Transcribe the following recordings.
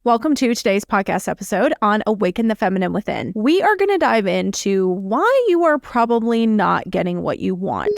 Welcome to today's podcast episode on Awaken the Feminine Within. We are going to dive into why you are probably not getting what you want.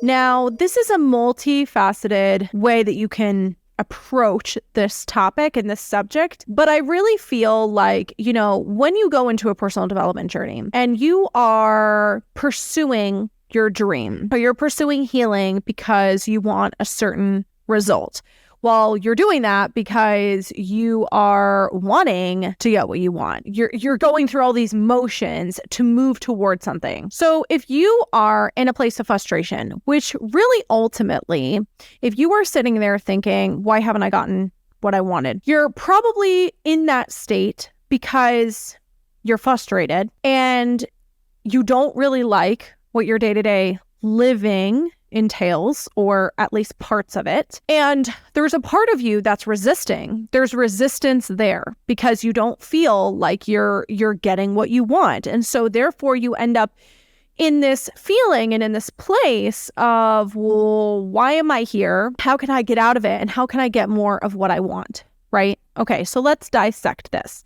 Now, this is a multifaceted way that you can approach this topic and this subject, but I really feel like, when you go into a personal development journey and you are pursuing your dream, or you're pursuing healing because you want a certain result. Well, you're doing that because you are wanting to get what you want. You're going through all these motions to move towards something. So if you are in a place of frustration, which really ultimately, if you are sitting there thinking, why haven't I gotten what I wanted? You're probably in that state because you're frustrated and you don't really like what your day-to-day living entails, or at least parts of it. And there's a part of you that's resisting. There's resistance there because you don't feel like you're getting what you want. And so therefore you end up in this feeling and in this place of, well, why am I here? How can I get out of it? And how can I get more of what I want? Right? Okay, so let's dissect this.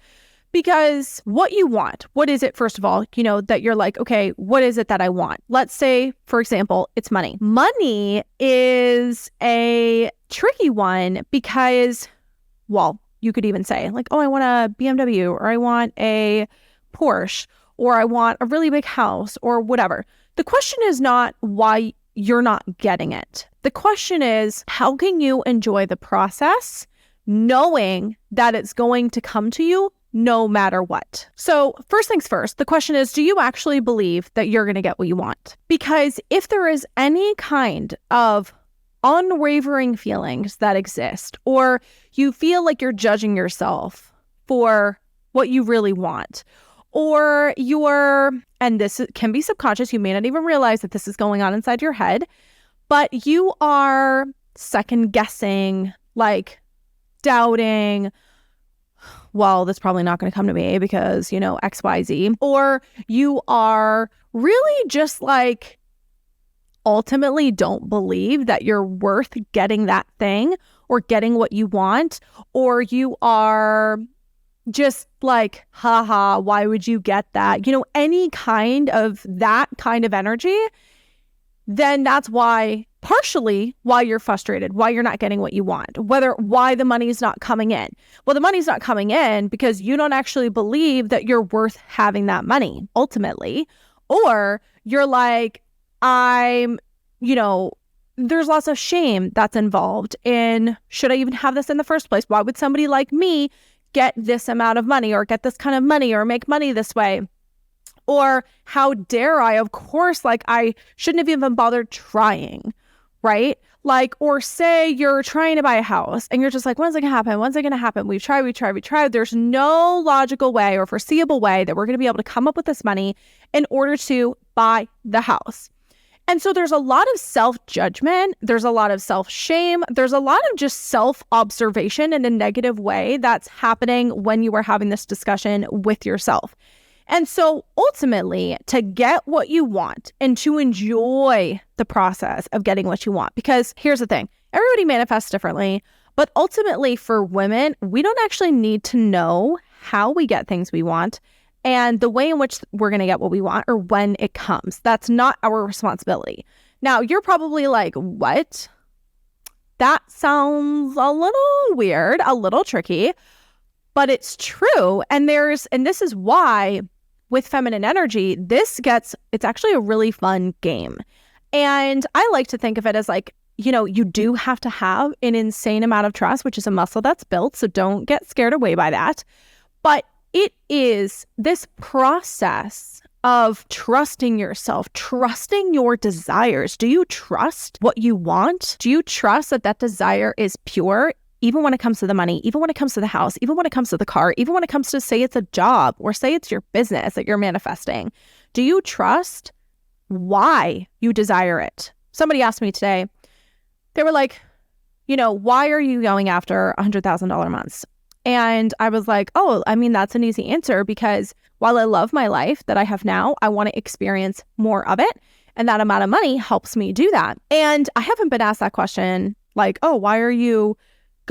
Because what you want, what is it, first of all, that you're like, okay, what is it that I want? Let's say, for example, it's money. Money is a tricky one because, well, you could even say like, oh, I want a BMW, or I want a Porsche, or I want a really big house, or whatever. The question is not why you're not getting it. The question is, how can you enjoy the process knowing that it's going to come to you no matter what? So first things first, the question is, do you actually believe that you're going to get what you want? Because if there is any kind of unwavering feelings that exist, or you feel like you're judging yourself for what you really want, or and this can be subconscious, you may not even realize that this is going on inside your head, but you are second guessing, like doubting, well, that's probably not going to come to me because, XYZ. Or you are really just like ultimately don't believe that you're worth getting that thing or getting what you want. Or you are just like, haha, why would you get that? Any kind of that kind of energy, then that's partially why you're frustrated, why you're not getting what you want, why the money's not coming in. Well, the money's not coming in because you don't actually believe that you're worth having that money ultimately. Or you're like, there's lots of shame that's involved in, should I even have this in the first place? Why would somebody like me get this amount of money, or get this kind of money, or make money this way? Or how dare I? Of course, I shouldn't have even bothered trying. Right? Or say you're trying to buy a house and you're just like, when's it going to happen? When's it going to happen? We've tried. There's no logical way or foreseeable way that we're going to be able to come up with this money in order to buy the house. And so there's a lot of self-judgment. There's a lot of self-shame. There's a lot of just self-observation in a negative way that's happening when you are having this discussion with yourself. And so ultimately, to get what you want and to enjoy the process of getting what you want, because here's the thing, everybody manifests differently, but ultimately for women, we don't actually need to know how we get things we want and the way in which we're going to get what we want or when it comes. That's not our responsibility. Now, you're probably like, what? That sounds a little weird, a little tricky, but it's true. And this is why with feminine energy, it's actually a really fun game. And I like to think of it as like, you do have to have an insane amount of trust, which is a muscle that's built. So don't get scared away by that. But it is this process of trusting yourself, trusting your desires. Do you trust what you want? Do you trust that desire is pure? Even when it comes to the money, even when it comes to the house, even when it comes to the car, even when it comes to, say it's a job or say it's your business that you're manifesting, do you trust why you desire it? Somebody asked me today, they were like, why are you going after $100,000 months? And I was like, that's an easy answer because while I love my life that I have now, I want to experience more of it. And that amount of money helps me do that. And I haven't been asked that question like, why are you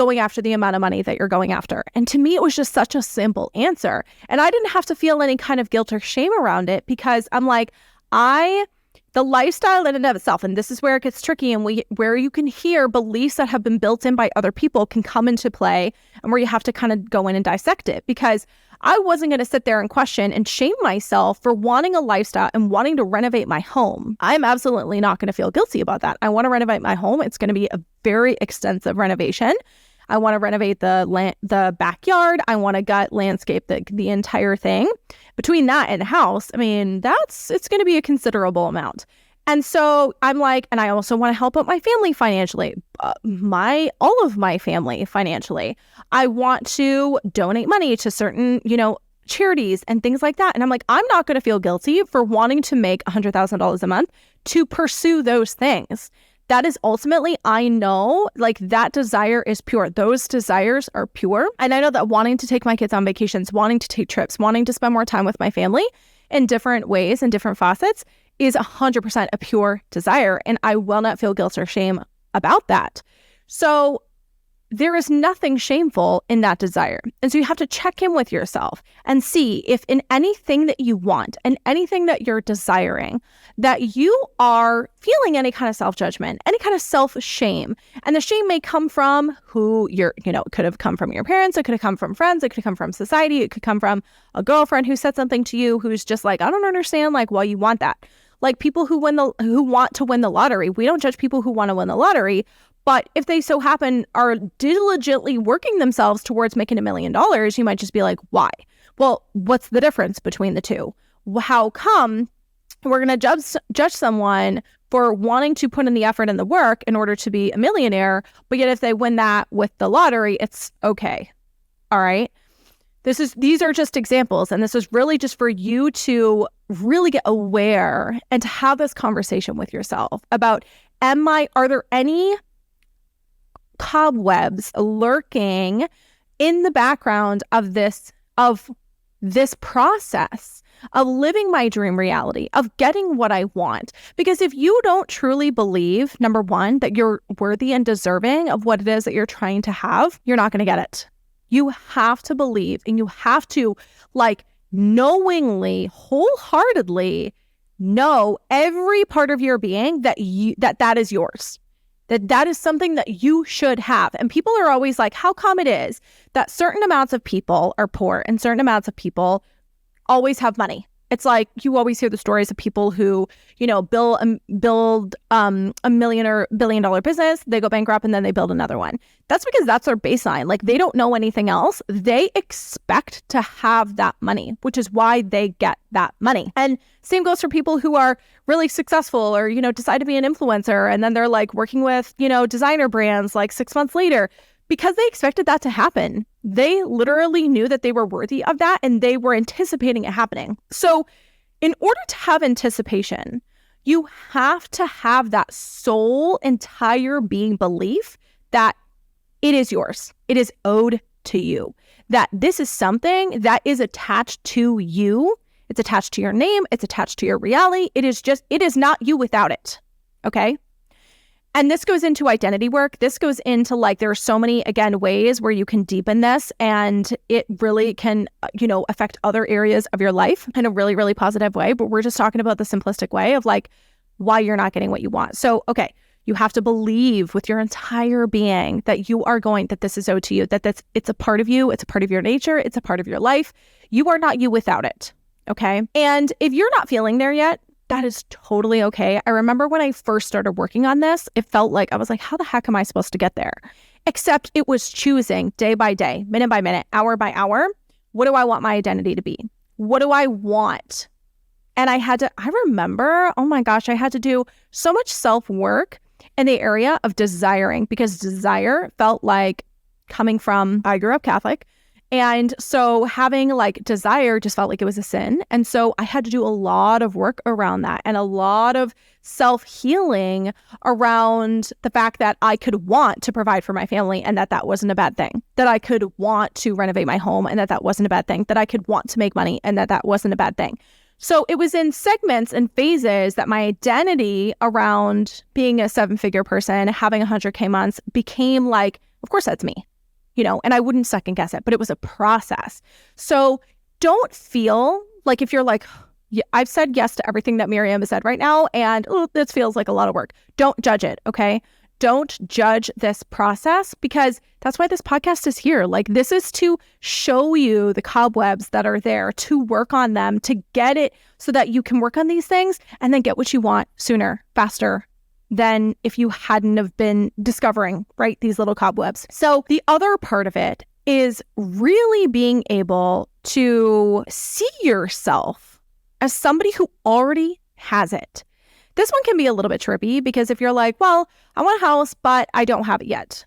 going after the amount of money that you're going after? And to me, it was just such a simple answer. And I didn't have to feel any kind of guilt or shame around it, because I'm like, the lifestyle in and of itself, and this is where it gets tricky, and where you can hear beliefs that have been built in by other people can come into play, and where you have to kind of go in and dissect it, because I wasn't going to sit there and question and shame myself for wanting a lifestyle and wanting to renovate my home. I'm absolutely not going to feel guilty about that. I want to renovate my home. It's going to be a very extensive renovation. I want to renovate the backyard. I want to gut landscape the entire thing. Between that and the house, I mean, it's going to be a considerable amount. And so I'm like, and I also want to help out my family financially, all of my family financially. I want to donate money to certain, charities and things like that. And I'm like, I'm not going to feel guilty for wanting to make $100,000 a month to pursue those things. That is ultimately, I know, like, that desire is pure. Those desires are pure. And I know that wanting to take my kids on vacations, wanting to take trips, wanting to spend more time with my family in different ways and different facets is 100% a pure desire. And I will not feel guilt or shame about that. So there is nothing shameful in that desire. And so you have to check in with yourself and see if in anything that you want and anything that you're desiring, that you are feeling any kind of self-judgment, any kind of self-shame. And the shame may come from who you're, it could have come from your parents, it could have come from friends, it could come from society, it could come from a girlfriend who said something to you who's just like, I don't understand, like, why you want that. Like, people who want to win the lottery. We don't judge people who want to win the lottery. But if they so happen are diligently working themselves towards making $1 million, you might just be like, why? Well, what's the difference between the two? How come we're going to judge someone for wanting to put in the effort and the work in order to be a millionaire, but yet if they win that with the lottery, it's okay. All right. These are just examples. And this is really just for you to really get aware and to have this conversation with yourself about, are there any cobwebs lurking in the background of this process of living my dream reality, of getting what I want? Because if you don't truly believe, number one, that you're worthy and deserving of what it is that you're trying to have, you're not going to get it. You have to believe, and you have to, like, knowingly, wholeheartedly know every part of your being that that is yours. That is something that you should have. And people are always like, how come it is that certain amounts of people are poor and certain amounts of people always have money? It's like, you always hear the stories of people who, build a million or billion dollar business, they go bankrupt, and then they build another one. That's because that's their baseline. Like, they don't know anything else. They expect to have that money, which is why they get that money. And same goes for people who are really successful or, decide to be an influencer, and then they're like working with, designer brands like 6 months later, because they expected that to happen. They literally knew that they were worthy of that, and they were anticipating it happening. So in order to have anticipation, you have to have that soul entire being belief that it is yours. It is owed to you. That this is something that is attached to you. It's attached to your name. It's attached to your reality. It is not you without it. Okay? And this goes into identity work. This goes into, like, there are so many, again, ways where you can deepen this, and it really can, affect other areas of your life in a really, really positive way. But we're just talking about the simplistic way of, like, why you're not getting what you want. So, okay, you have to believe with your entire being that that this is owed to you, it's a part of you. It's a part of your nature. It's a part of your life. You are not you without it. Okay. And if you're not feeling there yet, that is totally okay. I remember when I first started working on this, it felt like I was like, how the heck am I supposed to get there? Except it was choosing day by day, minute by minute, hour by hour. What do I want my identity to be? What do I want? And I remember, oh my gosh, I had to do so much self-work in the area of desiring, because desire felt like I grew up Catholic. And so having, like, desire just felt like it was a sin. And so I had to do a lot of work around that, and a lot of self-healing around the fact that I could want to provide for my family, and that wasn't a bad thing. That I could want to renovate my home, and that wasn't a bad thing. That I could want to make money, and that wasn't a bad thing. So it was in segments and phases that my identity around being a 7-figure person, having 100K months, became like, of course that's me. and I wouldn't second guess it, but it was a process. So don't feel like if you're like, yeah, I've said yes to everything that Miriam has said right now, and this feels like a lot of work. Don't judge it, okay? Don't judge this process, because that's why this podcast is here. Like, this is to show you the cobwebs that are there, to work on them, to get it so that you can work on these things and then get what you want sooner, faster than if you hadn't have been discovering, right, these little cobwebs. So the other part of it is really being able to see yourself as somebody who already has it. This one can be a little bit trippy, because if you're like, well, I want a house, but I don't have it yet,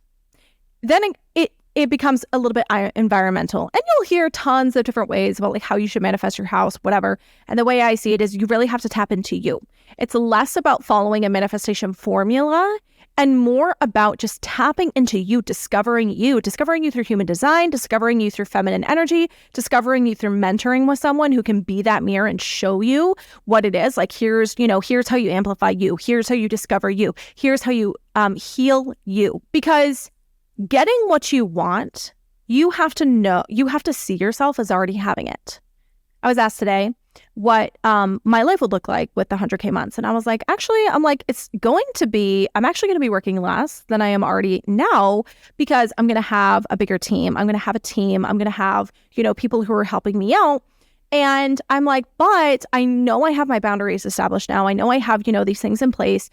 then it becomes a little bit environmental. And you'll hear tons of different ways about like how you should manifest your house, whatever. And the way I see it is you really have to tap into you. It's less about following a manifestation formula and more about just tapping into you, discovering you through human design, discovering you through feminine energy, discovering you through mentoring with someone who can be that mirror and show you what it is. Like, here's how you amplify you. Here's how you discover you. Here's how you heal you. Because getting what you want, you have to see yourself as already having it. I was asked today what my life would look like with the 100K months. And I was like, I'm actually going to be working less than I am already now, because I'm going to have a bigger team. I'm going to have a team. I'm going to have, people who are helping me out. And I'm like, but I know I have my boundaries established now. I know I have, these things in place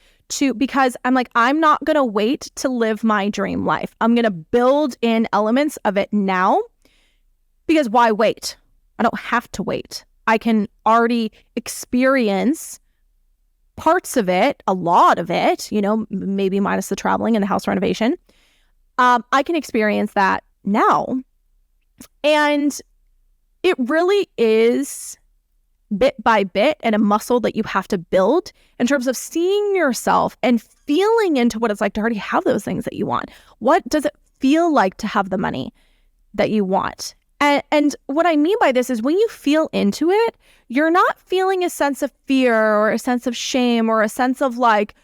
because I'm like, I'm not going to wait to live my dream life. I'm going to build in elements of it now, because why wait? I don't have to wait. I can already experience parts of it, a lot of it, maybe minus the traveling and the house renovation. I can experience that now. And it really is bit by bit and a muscle that you have to build in terms of seeing yourself and feeling into what it's like to already have those things that you want. What does it feel like to have the money that you want? And what I mean by this is when you feel into it, you're not feeling a sense of fear or a sense of shame or a sense of like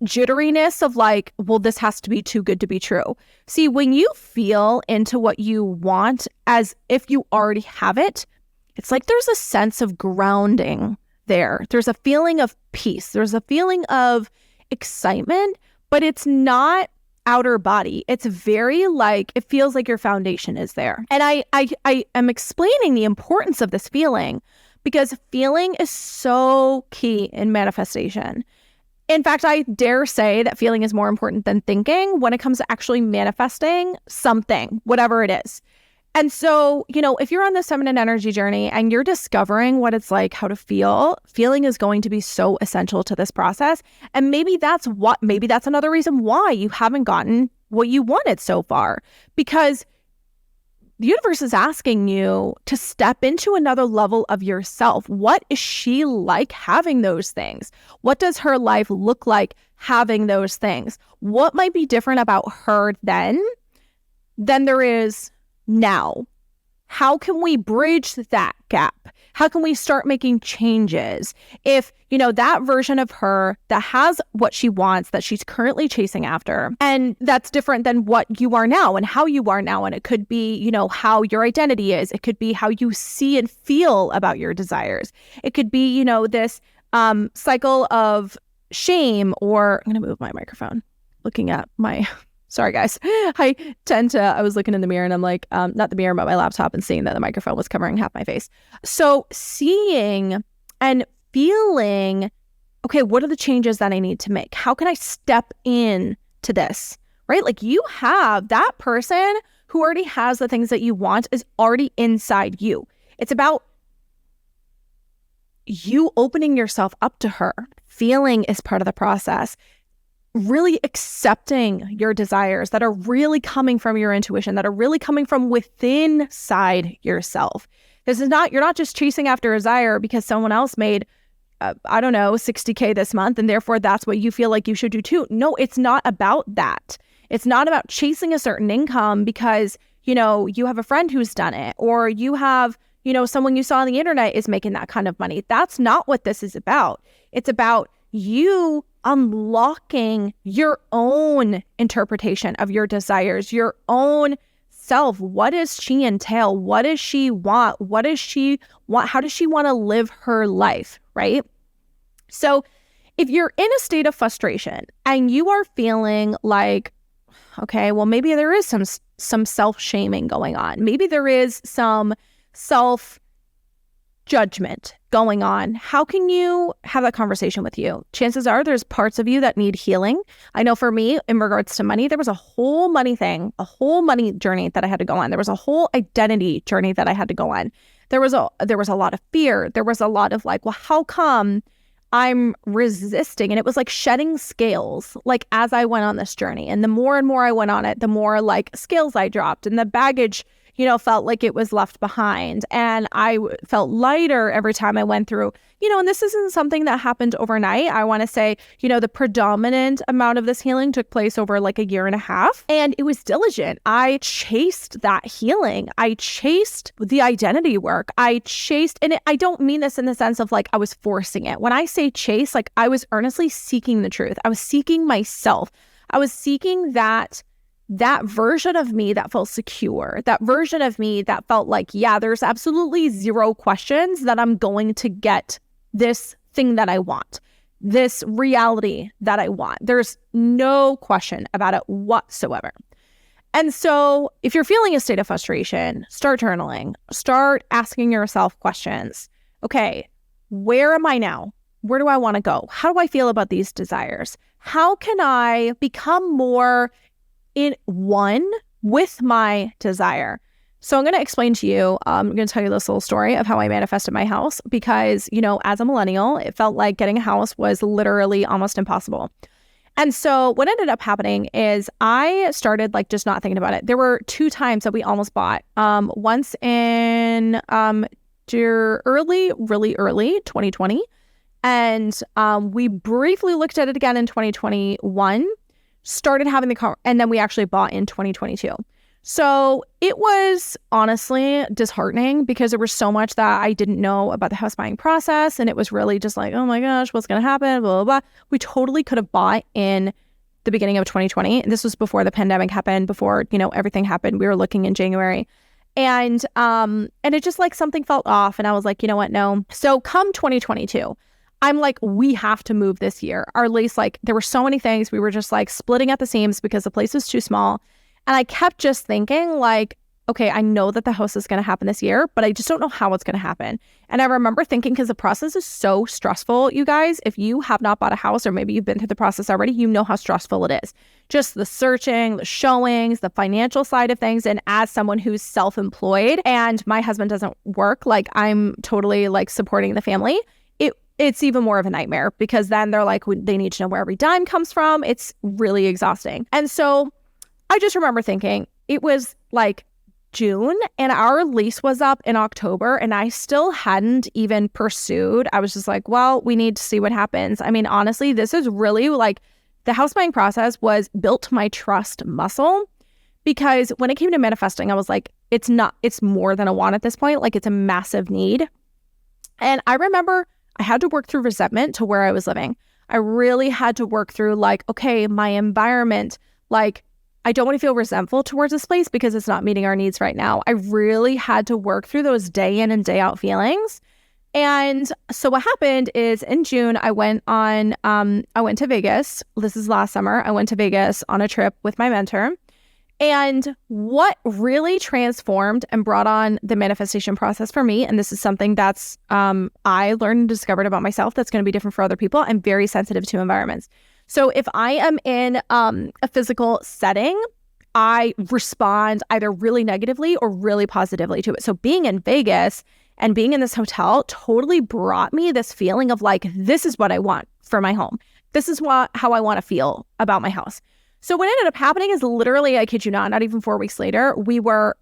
jitteriness of like, well, this has to be too good to be true. See, when you feel into what you want as if you already have it, it's like there's a sense of grounding there. There's a feeling of peace. There's a feeling of excitement, but it's not outer body. It's very like, it feels like your foundation is there. And I am explaining the importance of this feeling, because feeling is so key in manifestation. In fact, I dare say that feeling is more important than thinking when it comes to actually manifesting something, whatever it is. And so, if you're on this feminine energy journey and you're discovering what it's like, how to feel, feeling is going to be so essential to this process. And maybe that's another reason why you haven't gotten what you wanted so far, because the universe is asking you to step into another level of yourself. What is she like having those things? What does her life look like having those things? What might be different about her then than there is now? How can we bridge that gap? How can we start making changes? If, that version of her that has what she wants, that she's currently chasing after, and that's different than what you are now and how you are now. And it could be, how your identity is. It could be how you see and feel about your desires. It could be, this cycle of shame, or I'm going to move my microphone, looking at my... Sorry, guys. I was looking in the mirror and I'm like, not the mirror, but my laptop, and seeing that the microphone was covering half my face. So seeing and feeling, okay, what are the changes that I need to make? How can I step in to this, right? Like, you have that person who already has the things that you want is already inside you. It's about you opening yourself up to her. Feeling is part of the process. Really accepting your desires that are really coming from your intuition, that are really coming from within inside yourself. You're not just chasing after a desire because someone else made, $60K this month, and therefore that's what you feel like you should do too. No, it's not about that. It's not about chasing a certain income because, you have a friend who's done it, or you have, someone you saw on the internet is making that kind of money. That's not what this is about. It's about you unlocking your own interpretation of your desires, your own herself. What does she entail? What does she want? What does she want? How does she want to live her life, right? So if you're in a state of frustration and you are feeling like, okay, well, maybe there is some self-shaming going on. Maybe there is some self-judgment going on. How can you have that conversation with you? Chances are there's parts of you that need healing. I know for me, in regards to money, there was a whole money thing, a whole money journey that I had to go on. There was a whole identity journey that I had to go on. There was a lot of fear. There was a lot of like, well, how come I'm resisting? And it was like shedding scales, like as I went on this journey. And the more and more I went on it, the more like scales I dropped and the baggage, felt like it was left behind. And I felt lighter every time I went through, and this isn't something that happened overnight. I want to say, the predominant amount of this healing took place over like a year and a half. And it was diligent. I chased that healing. I chased the identity work. I don't mean this in the sense of like I was forcing it. When I say chase, like I was earnestly seeking the truth. I was seeking myself. I was seeking that version of me that felt secure, that version of me that felt like, yeah, there's absolutely zero questions that I'm going to get this thing that I want, this reality that I want. There's no question about it whatsoever. And so if you're feeling a state of frustration, start journaling, start asking yourself questions. Okay, where am I now? Where do I want to go? How do I feel about these desires? How can I become more in one with my desire? So I'm going to explain to you, I'm going to tell you this little story of how I manifested my house because, as a millennial, it felt like getting a house was literally almost impossible. And so what ended up happening is I started like just not thinking about it. There were 2 times that we almost bought. Once in really early 2020. And we briefly looked at it again in 2021. Started having the car, and then we actually bought in 2022. So it was honestly disheartening because there was so much that I didn't know about the house buying process. And it was really just like, oh my gosh, what's going to happen? Blah, blah, blah. We totally could have bought in the beginning of 2020. This was before the pandemic happened, before, everything happened. We were looking in January. And it just like something felt off. And I was like, you know what? No. So come 2022. I'm like, we have to move this year. Our lease, like, there were so many things. We were just like splitting at the seams because the place was too small. And I kept just thinking like, okay, I know that the house is going to happen this year, but I just don't know how it's going to happen. And I remember thinking, because the process is so stressful, you guys, if you have not bought a house or maybe you've been through the process already, you know how stressful it is. Just the searching, the showings, the financial side of things. And as someone who's self-employed and my husband doesn't work, like I'm totally like supporting the family, it's even more of a nightmare because then they're like, they need to know where every dime comes from. It's really exhausting. And so I just remember thinking it was like June and our lease was up in October and I still hadn't even pursued. I was just like, well, we need to see what happens. I mean, honestly, this is really like the house buying process was built my trust muscle because when it came to manifesting, I was like, it's more than a want at this point. Like it's a massive need. And I remember I had to work through resentment to where I was living. I really had to work through like, okay, my environment, like I don't want to feel resentful towards this place because it's not meeting our needs right now. I really had to work through those day in and day out feelings. And so what happened is in June, I went to Vegas. This is last summer. I went to Vegas on a trip with my mentor. And what really transformed and brought on the manifestation process for me, and this is something that's I learned and discovered about myself that's going to be different for other people. I'm very sensitive to environments. So if I am in a physical setting, I respond either really negatively or really positively to it. So being in Vegas and being in this hotel totally brought me this feeling of like, this is what I want for my home. This is how I want to feel about my house. So what ended up happening is literally, I kid you not even 4 weeks later, we were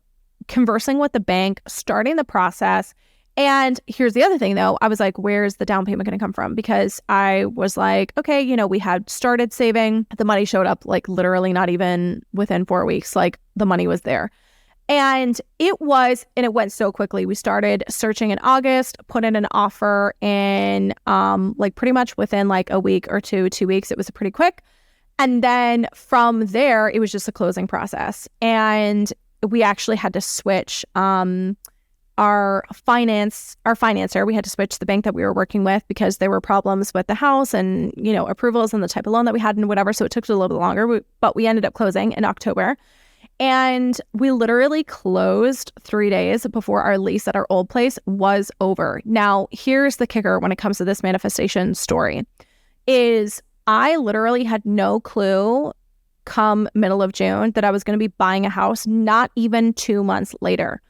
conversing with the bank, starting the process. And here's the other thing though, I was like, where's the down payment going to come from? Because I was like, okay, we had started saving. The money showed up like literally not even within 4 weeks, like the money was there. And it went so quickly. We started searching in August, put in an offer in like pretty much within like a week or 2 weeks. It was pretty quick. And then from there, it was just a closing process. And we actually had to switch our financer. We had to switch the bank that we were working with because there were problems with the house and, approvals and the type of loan that we had and whatever. So it took a little bit longer, but we ended up closing in October. And we literally closed 3 days before our lease at our old place was over. Now, here's the kicker when it comes to this manifestation story, is I literally had no clue come middle of June that I was going to be buying a house, not even 2 months later.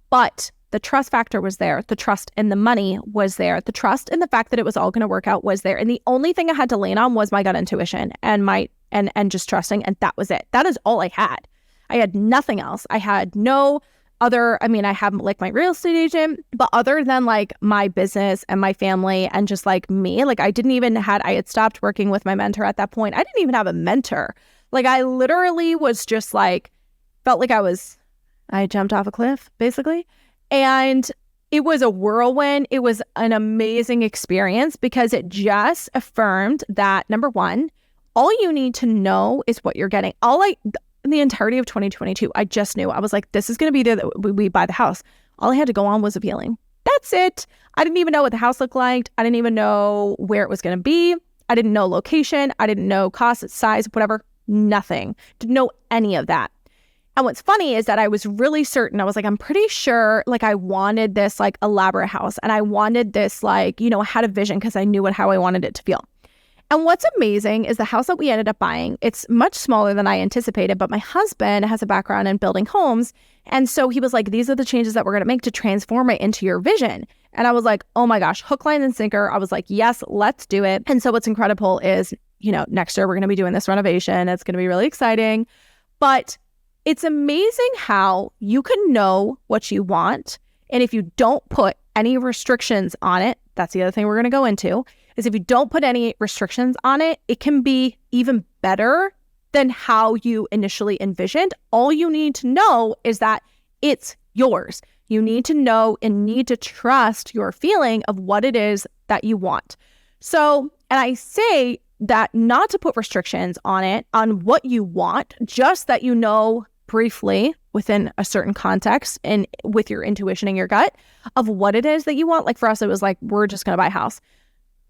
But the trust factor was there. The trust in the money was there. The trust in the fact that it was all going to work out was there. And the only thing I had to lean on was my gut intuition and and just trusting. And that was it. That is all I had. I had nothing else. I had no other, I have like my real estate agent, but other than like my business and my family and just like me, like I had stopped working with my mentor at that point. I didn't even have a mentor. Like I literally was just like, felt like I jumped off a cliff basically. And it was a whirlwind. It was an amazing experience because it just affirmed that, number one, all you need to know is what you're getting. In the entirety of 2022, I just knew. I was like, this is going to be there that we buy the house. All I had to go on was a feeling. That's it. I didn't even know what the house looked like. I didn't even know where it was going to be. I didn't know location. I didn't know cost, size, whatever. Nothing. Didn't know any of that. And what's funny is that I was really certain. I was like, I'm pretty sure like I wanted this like elaborate house and I wanted this like, I had a vision because I knew how I wanted it to feel. And what's amazing is the house that we ended up buying, it's much smaller than I anticipated, but my husband has a background in building homes. And so he was like, these are the changes that we're going to make to transform it into your vision. And I was like, oh my gosh, hook, line, and sinker. I was like, yes, let's do it. And so what's incredible is, next year we're going to be doing this renovation. It's going to be really exciting. But it's amazing how you can know what you want. And if you don't put any restrictions on it, that's the other thing we're going to go into, is if you don't put any restrictions on it, it can be even better than how you initially envisioned. All you need to know is that it's yours. You need to know and need to trust your feeling of what it is that you want. So, and I say that not to put restrictions on it, on what you want, just that briefly within a certain context and with your intuition and your gut of what it is that you want. Like for us, it was like, we're just going to buy a house.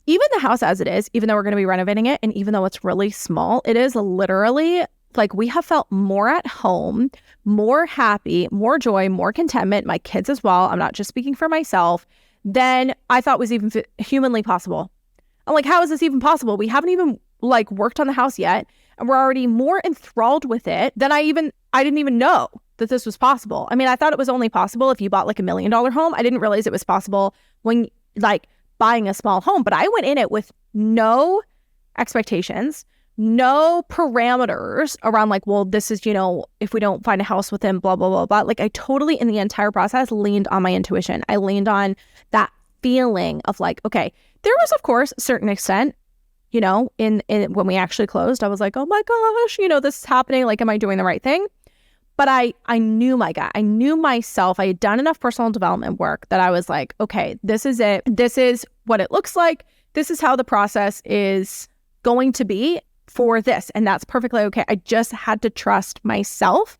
Even the house as it is, even though we're going to be renovating it, and even though it's really small, it is literally like we have felt more at home, more happy, more joy, more contentment, my kids as well, I'm not just speaking for myself, than I thought was even humanly possible. I'm like, how is this even possible? We haven't even like worked on the house yet, and we're already more enthralled with it than I didn't even know that this was possible. I thought it was only possible if you bought like $1 million home. I didn't realize it was possible when like buying a small home, but I went in it with no expectations, no parameters around like, well, this is, if we don't find a house within blah, blah, blah, blah. Like I totally in the entire process leaned on my intuition. I leaned on that feeling of like, okay, there was of course a certain extent, in when we actually closed, I was like, oh my gosh, this is happening. Like, am I doing the right thing? But I knew my gut. I knew myself. I had done enough personal development work that I was like, okay, this is it. This is what it looks like. This is how the process is going to be for this. And that's perfectly okay. I just had to trust myself.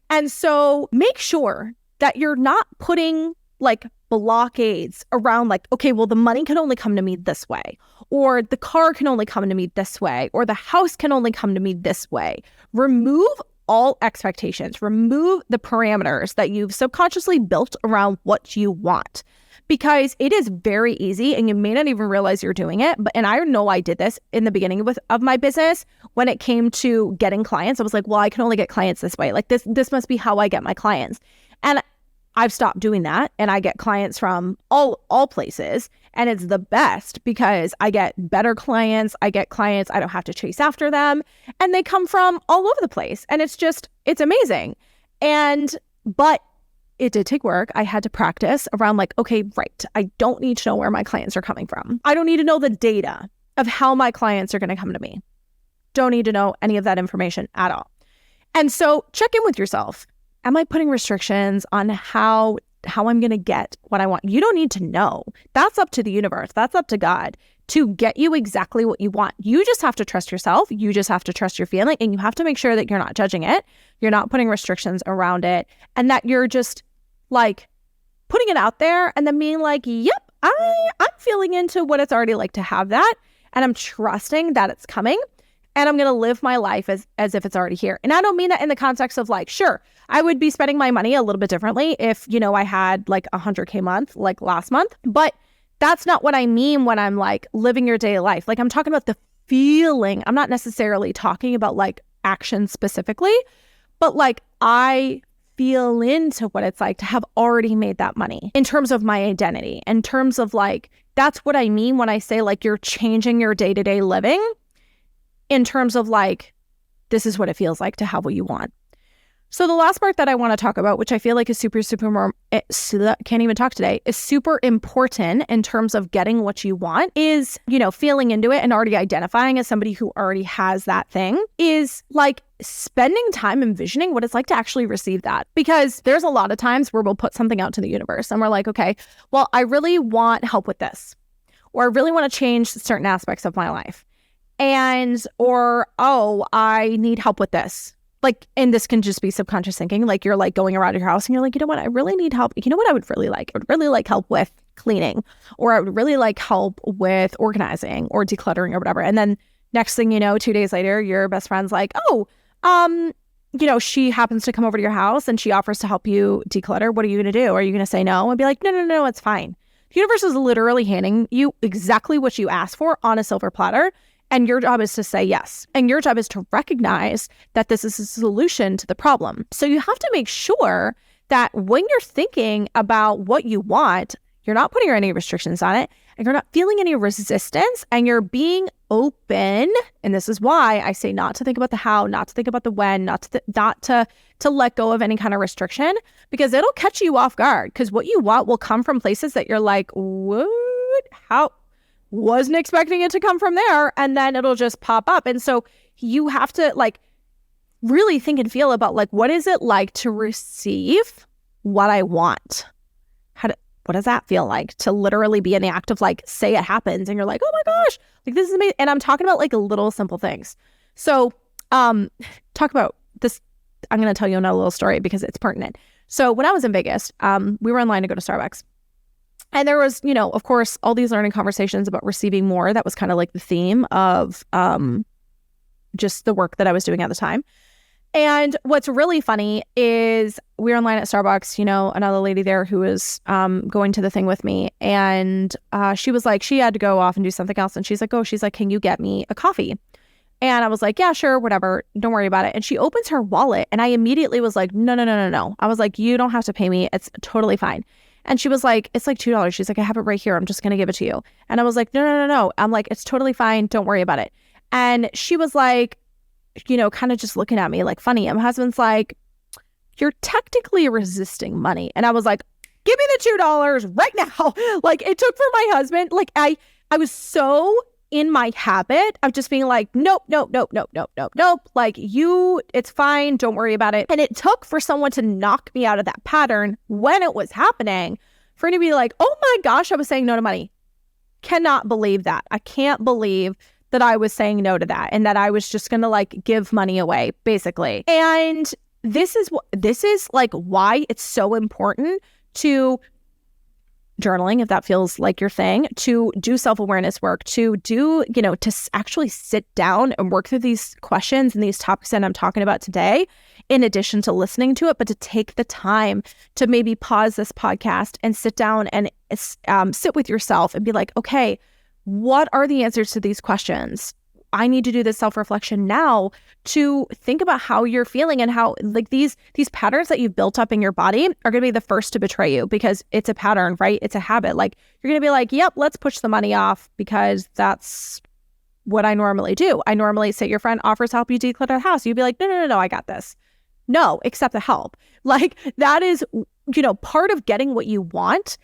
And so make sure that you're not putting like blockades around like, okay, well, the money can only come to me this way, or the car can only come to me this way, or the house can only come to me this way. Remove all expectations, remove the parameters that you've subconsciously built around what you want, because it is very easy and you may not even realize you're doing it. And I know I did this in the beginning of my business. When it came to getting clients, I was like, well, I can only get clients this way. Like this must be how I get my clients. And I've stopped doing that, and I get clients from all places, and it's the best because I get better clients. I get clients I don't have to chase after them, and they come from all over the place, and it's amazing. But it did take work. I had to practice around like, okay, right, I don't need to know where my clients are coming from. I don't need to know the data of how my clients are going to come to me. Don't need to know any of that information at all. And so check in with yourself. Am I putting restrictions on how I'm going to get what I want? You don't need to know. That's up to the universe. That's up to God. to get you exactly what you want. You just have to trust yourself. You just have to trust your feeling, and you have to make sure that you're not judging it. You're not putting restrictions around it, and that you're just like putting it out there and then being like, yep, I'm feeling into what it's already like to have that. And I'm trusting that it's coming. And I'm going to live my life as if it's already here. And I don't mean that in the context of like, sure, I would be spending my money a little bit differently if, I had like $100K month, like last month. But that's not what I mean when I'm like living your daily life. Like I'm talking about the feeling. I'm not necessarily talking about like action specifically, but like I feel into what it's like to have already made that money in terms of my identity, in terms of like, that's what I mean when I say like you're changing your day-to-day living. In terms of like, this is what it feels like to have what you want. So the last part that I want to talk about, which I feel like is super can't even talk today, is super important in terms of getting what you want is, feeling into it and already identifying as somebody who already has that thing is like spending time envisioning what it's like to actually receive that. Because there's a lot of times where we'll put something out to the universe and we're like, okay, well, I really want help with this, or I really want to change certain aspects of my life. I need help with this. Like, and this can just be subconscious thinking. Like you're like going around your house and you're like, you know what? I really need help. You know what I would really like? I would really like help with cleaning, or I would really like help with organizing or decluttering or whatever. And then next thing you know, 2 days later, your best friend's like, she happens to come over to your house and she offers to help you declutter. What are you going to do? Are you going to say no and be like, no, it's fine? The universe is literally handing you exactly what you asked for on a silver platter. And your job is to say yes. And your job is to recognize that this is a solution to the problem. So you have to make sure that when you're thinking about what you want, you're not putting any restrictions on it, and you're not feeling any resistance, and you're being open. And this is why I say not to think about the how, not to think about the when, not to let go of any kind of restriction, because it'll catch you off guard. Because what you want will come from places that you're like, what? How? Wasn't expecting it to come from there, and then it'll just pop up. And so you have to like really think and feel about like, what is it like to receive what I want? What does that feel like to literally be in the act of like, say it happens and you're like, oh my gosh, like this is amazing. And I'm talking about like little simple things. So talk about this. I'm going to tell you another little story because it's pertinent. So when I was in Vegas, we were in line to go to Starbucks. And there was, of course, all these learning conversations about receiving more. That was kind of like the theme of just the work that I was doing at the time. And what's really funny is we were in line at Starbucks, another lady there who was going to the thing with me. And she was like, she had to go off and do something else. And she's like, can you get me a coffee? And I was like, yeah, sure, whatever. Don't worry about it. And she opens her wallet. And I immediately was like, no. I was like, you don't have to pay me. It's totally fine. And she was like, it's like $2. She's like, I have it right here. I'm just going to give it to you. And I was like, no. I'm like, it's totally fine. Don't worry about it. And she was like, kind of just looking at me like funny. And my husband's like, you're technically resisting money. And I was like, give me the $2 right now. Like it took for my husband. Like I was so in my habit of just being like, nope. Like it's fine. Don't worry about it. And it took for someone to knock me out of that pattern when it was happening for me to be like, oh my gosh, I was saying no to money. Cannot believe that. I can't believe that I was saying no to that and that I was just going to like give money away basically. And this is like why it's so important to journaling, if that feels like your thing, to do self-awareness work, to do, to actually sit down and work through these questions and these topics that I'm talking about today, in addition to listening to it, but to take the time to maybe pause this podcast and sit down and sit with yourself and be like, okay, what are the answers to these questions? I need to do this self-reflection now to think about how you're feeling and how like these patterns that you've built up in your body are going to be the first to betray you because it's a pattern, right? It's a habit. Like you're going to be like, yep, let's push the money off because that's what I normally do. I normally say your friend offers to help you declutter the house. You'd be like, no, I got this. No, accept the help. Like that is, part of getting what you want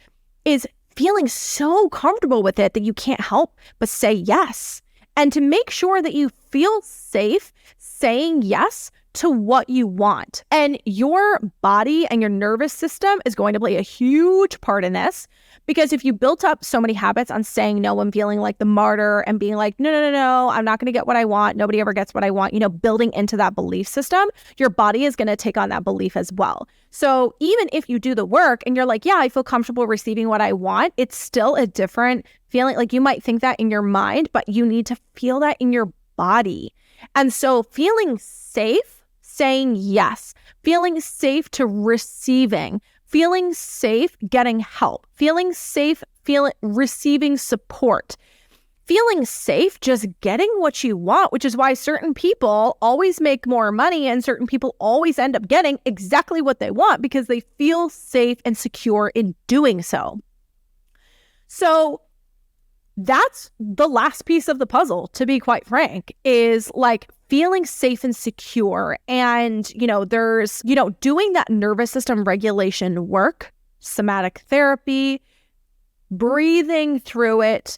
is feeling so comfortable with it that you can't help but say yes. And to make sure that you feel safe saying yes to what you want. And your body and your nervous system is going to play a huge part in this, because if you built up so many habits on saying no and feeling like the martyr and being like, no, I'm not going to get what I want. Nobody ever gets what I want. Building into that belief system, your body is going to take on that belief as well. So even if you do the work and you're like, yeah, I feel comfortable receiving what I want, it's still a different feeling. Like, you might think that in your mind, but you need to feel that in your body. And so feeling safe, saying yes, feeling safe to receiving, feeling safe getting help, feeling safe receiving support, feeling safe just getting what you want, which is why certain people always make more money and certain people always end up getting exactly what they want, because they feel safe and secure in doing so. So that's the last piece of the puzzle, to be quite frank, is like feeling safe and secure. And, there's, doing that nervous system regulation work, somatic therapy, breathing through it,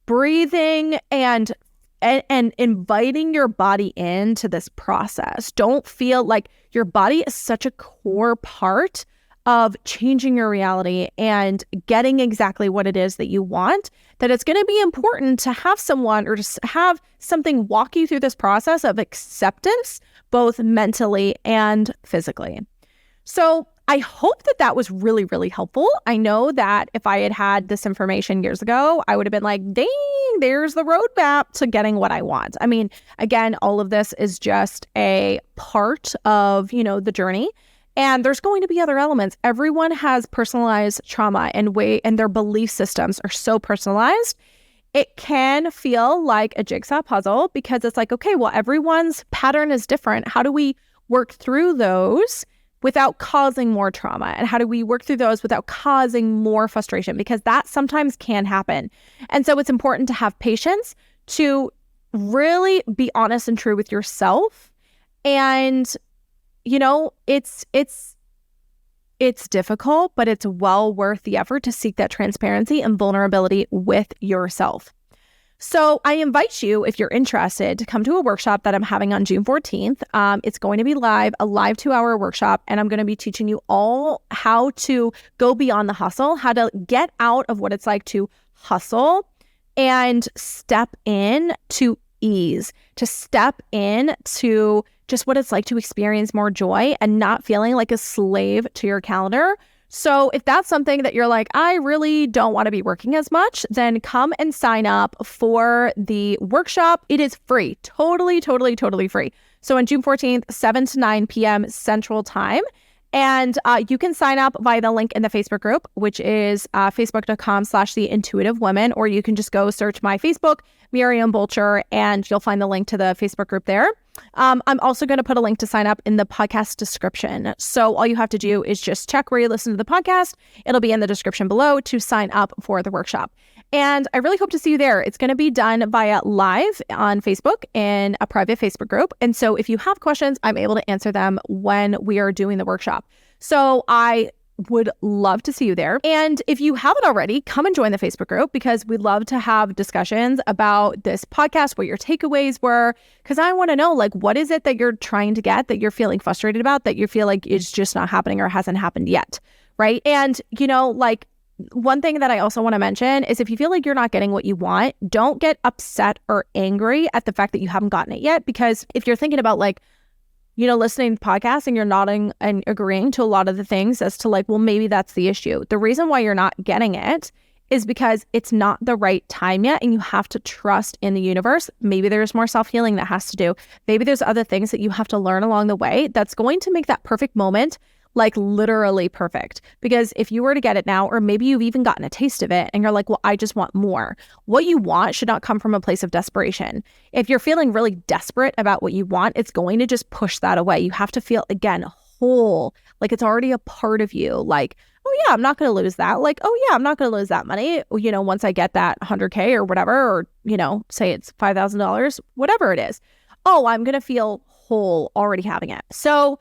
breathing and inviting your body into this process. Don't feel like your body is such a core part of changing your reality and getting exactly what it is that you want, that it's going to be important to have someone or just have something walk you through this process of acceptance, both mentally and physically. So I hope that was really, really helpful. I know that if I had this information years ago, I would have been like, dang, there's the roadmap to getting what I want. I mean, again, all of this is just a part of, the journey. And there's going to be other elements. Everyone has personalized trauma and their belief systems are so personalized. It can feel like a jigsaw puzzle, because it's like, okay, well, everyone's pattern is different. How do we work through those without causing more trauma? And how do we work through those without causing more frustration? Because that sometimes can happen. And so it's important to have patience, to really be honest and true with yourself. And it's difficult, but it's well worth the effort to seek that transparency and vulnerability with yourself. So I invite you, if you're interested, to come to a workshop that I'm having on June 14th. It's going to be a live 2-hour workshop, and I'm going to be teaching you all how to go beyond the hustle, how to get out of what it's like to hustle and step in to ease, to step in to just what it's like to experience more joy and not feeling like a slave to your calendar. So if that's something that you're like, I really don't want to be working as much, then come and sign up for the workshop. It is free, totally free. So on June 14th, 7 to 9 p.m. Central Time. And you can sign up via the link in the Facebook group, which is facebook.com/theintuitivewomen, or you can just go search my Facebook, Miriam Bolcher, and you'll find the link to the Facebook group there. I'm also going to put a link to sign up in the podcast description. So all you have to do is just check where you listen to the podcast. It'll be in the description below to sign up for the workshop. And I really hope to see you there. It's going to be done via live on Facebook in a private Facebook group. And so if you have questions, I'm able to answer them when we are doing the workshop. So I would love to see you there. And if you haven't already, come and join the Facebook group, because we'd love to have discussions about this podcast, what your takeaways were, because I want to know, like, what is it that you're trying to get, that you're feeling frustrated about, that you feel like it's just not happening or hasn't happened yet, right? And, one thing that I also want to mention is, if you feel like you're not getting what you want, don't get upset or angry at the fact that you haven't gotten it yet. Because if you're thinking about listening to podcasts and you're nodding and agreeing to a lot of the things as to well, maybe that's the issue. The reason why you're not getting it is because it's not the right time yet, and you have to trust in the universe. Maybe there's more self-healing that has to do. Maybe there's other things that you have to learn along the way that's going to make that perfect moment literally perfect. Because if you were to get it now, or maybe you've even gotten a taste of it and you're like, well, I just want more. What you want should not come from a place of desperation. If you're feeling really desperate about what you want, it's going to just push that away. You have to feel, again, whole, like it's already a part of you. Like, oh yeah, I'm not going to lose that. Like, oh yeah, I'm not going to lose that money, once I get that 100K or whatever, or, say it's $5,000, whatever it is. Oh, I'm going to feel whole already having it. So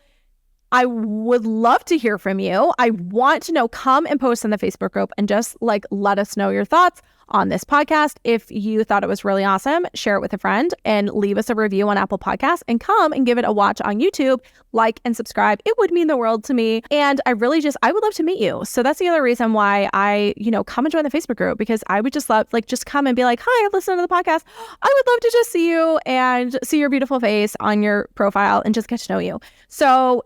I would love to hear from you. I want to know, come and post in the Facebook group and just let us know your thoughts on this podcast. If you thought it was really awesome, share it with a friend and leave us a review on Apple Podcasts, and come and give it a watch on YouTube, like and subscribe. It would mean the world to me. And I would love to meet you. So that's the other reason why I, come and join the Facebook group, because I would just love, just come and be like, hi, I've listened to the podcast. I would love to just see you and see your beautiful face on your profile and just get to know you. So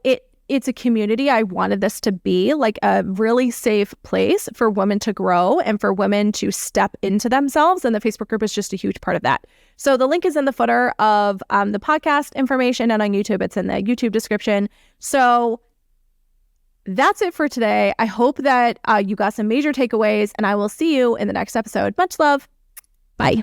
it's a community. I wanted this to be like a really safe place for women to grow and for women to step into themselves. And the Facebook group is just a huge part of that. So the link is in the footer of the podcast information, and on YouTube, it's in the YouTube description. So that's it for today. I hope that you got some major takeaways, and I will see you in the next episode. Much love. Bye.